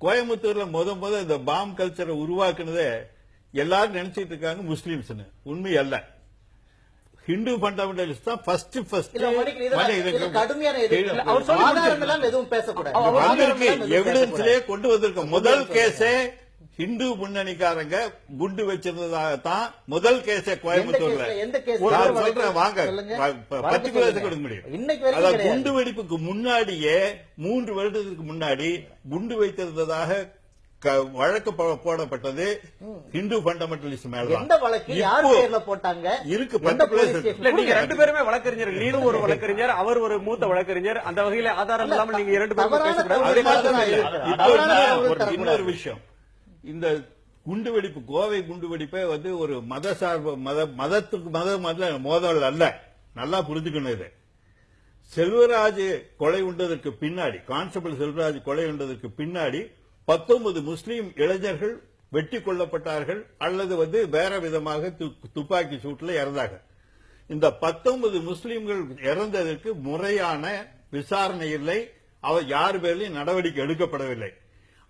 கோயம்புத்தூர்ல முத இந்த பாம் கல்ச்சரை உருவாக்குனதே எல்லாரும் நினைச்சிட்டு இருக்காங்க முஸ்லிம்ஸ். உண்மை அல்ல. ஹிந்து ஃபண்டமெண்டலிஸ்ட் தான் ஃபர்ஸ்ட் எவிடன்ஸ்லயே கொண்டு வந்திருக்க முதல் கேஸே ஹிந்து முன்னணிக்காரங்க குண்டு வச்சிருந்ததாகத்தான் முதல் கேஸே கோயம்புத்தூர்ல. சொல்றேன் வாங்க, பர்டிகுலர்ஸ் கொடுக்க முடியும். குண்டு வெடிப்புக்கு முன்னாடியே 3 வருடத்துக்கு முன்னாடி குண்டு வைத்திருந்ததாக வழக்கு போடப்பட்டது ஹிந்து ஃபண்டமெண்டலிஸ்ட் மேல. இருக்கு. நீங்க 2 பேருமே வழக்கறிஞர், நீனும் ஒரு வழக்கறிஞர், அவர் ஒரு மூத்த வழக்கறிஞர். அந்த வகையில ஆதாரம் இல்லாமல் நீங்க 2 பேரும் பேசக்கூடாது. இன்னொரு விஷயம், இந்த குண்டு வெடிப்பு, கோவை குண்டு வெடிப்பே ஒரு மத சார்பு மதத்துக்கு மோதல் அல்ல. நல்லா புரிஞ்சுக்கணும். இது செல்வராஜ் கொலை உண்டதற்கு பின்னாடி, கான்ஸ்டபிள் செல்வராஜ் கொலை உண்டதற்கு பின்னாடி 19 முஸ்லீம் இளைஞர்கள் வெட்டி கொல்லப்பட்டார்கள் அல்லது வேற விதமாக துப்பாக்கி சூட்டில் இறந்தாங்க. இந்த 19 முஸ்லீம்கள் இறந்ததற்கு முறையான விசாரணை இல்லை. அவர் யார் பேர்லையும் நடவடிக்கை எடுக்கப்படவில்லை.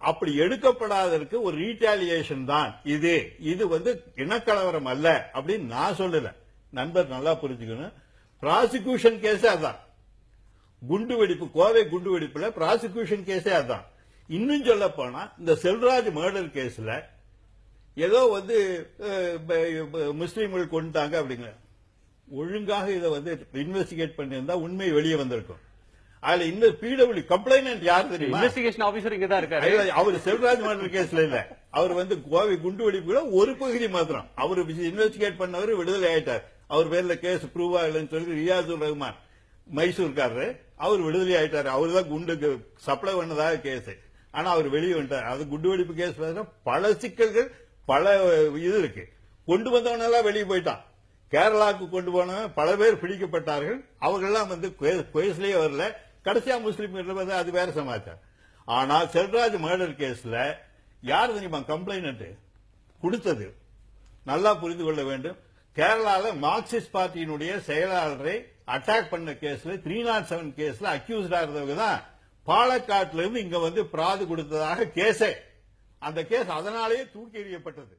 அப்படி எடுக்கப்படாததற்கு ஒரு ரீட்டாலியேஷன் தான் இது. இனக்கலவரம் அல்ல அப்படின்னு நான் சொல்லல. நண்பர் நல்லா புரிஞ்சுக்கணும். ப்ராசிக்யூஷன் கேஸே அதான். குண்டு வெடிப்பு, கோவை குண்டு வெடிப்புல ப்ராசிக்யூஷன் கேஸே அதான். இன்னும் சொல்ல போனா இந்த செல்வராஜ் மர்டர் கேஸ்ல ஏதோ முஸ்லீம்கள் கொண்டுட்டாங்க அப்படிங்கிற, ஒழுங்காக இதை இன்வெஸ்டிகேட் பண்ணியிருந்தா உண்மை வெளியே வந்திருக்கும். அதுல இன்னும் பிடபிள்யூ கம்ப்ளைண்ட் யார் தெரியும்? இன்வெஸ்டிகேஷன் ஆபீசர் இங்க தான் இருக்காரு. அவர் செல்வராஜ் மர்டர் கேஸ்ல இல்ல. அவர் கோவை குண்டு வெடிப்புல ஒரு பகுதி மாத்திரம் அவர் இன்வெஸ்டிகேட் பண்ணவர் விடுதலை ஆயிட்டார். அவர் பேர்ல கேஸ் ப்ரூவ் ஆகலன்னு சொல்லி ரியாசுர் ரஹ்மான் மைசூர்காரரு அவர் விடுதலை ஆயிட்டாரு. அவர் தான் குண்டுக்கு சப்ளை பண்ணதாக கேஸ். ஆனா அவர் வெளியே வந்துட்டார். அது குண்டு வெடிப்பு கேஸ் பல சிக்கல்கள், பல இது இருக்கு. கொண்டு வந்தவனெல்லாம் வெளியே போயிட்டான். கேரளாவுக்கு கொண்டு போனவன் பல பேர் பிடிக்கப்பட்டார்கள். அவர்கள்லாம் கேஸ்லயே வரல. கடைசியா முஸ்லீம் அது வேற சமாச்சாரம். ஆனா செல்வராஜ் மர்டர் கேஸ்ல யார் தெரியுமா கம்ப்ளைண்ட் கொடுத்தது? நல்லா புரிந்து கொள்ள வேண்டும். கேரளால மார்க்சிஸ்ட் பார்ட்டியினுடைய செயலாளரை அட்டாக் பண்ண கேஸ்ல 307 கேஸ்ல அக்யூஸ்டா இருந்தவங்க தான் பாலக்காட்டுல இருந்து இங்க பிராது கொடுத்ததாக கேஸே. அந்த கேஸ் அதனாலேயே தூக்கி எறியப்பட்டது.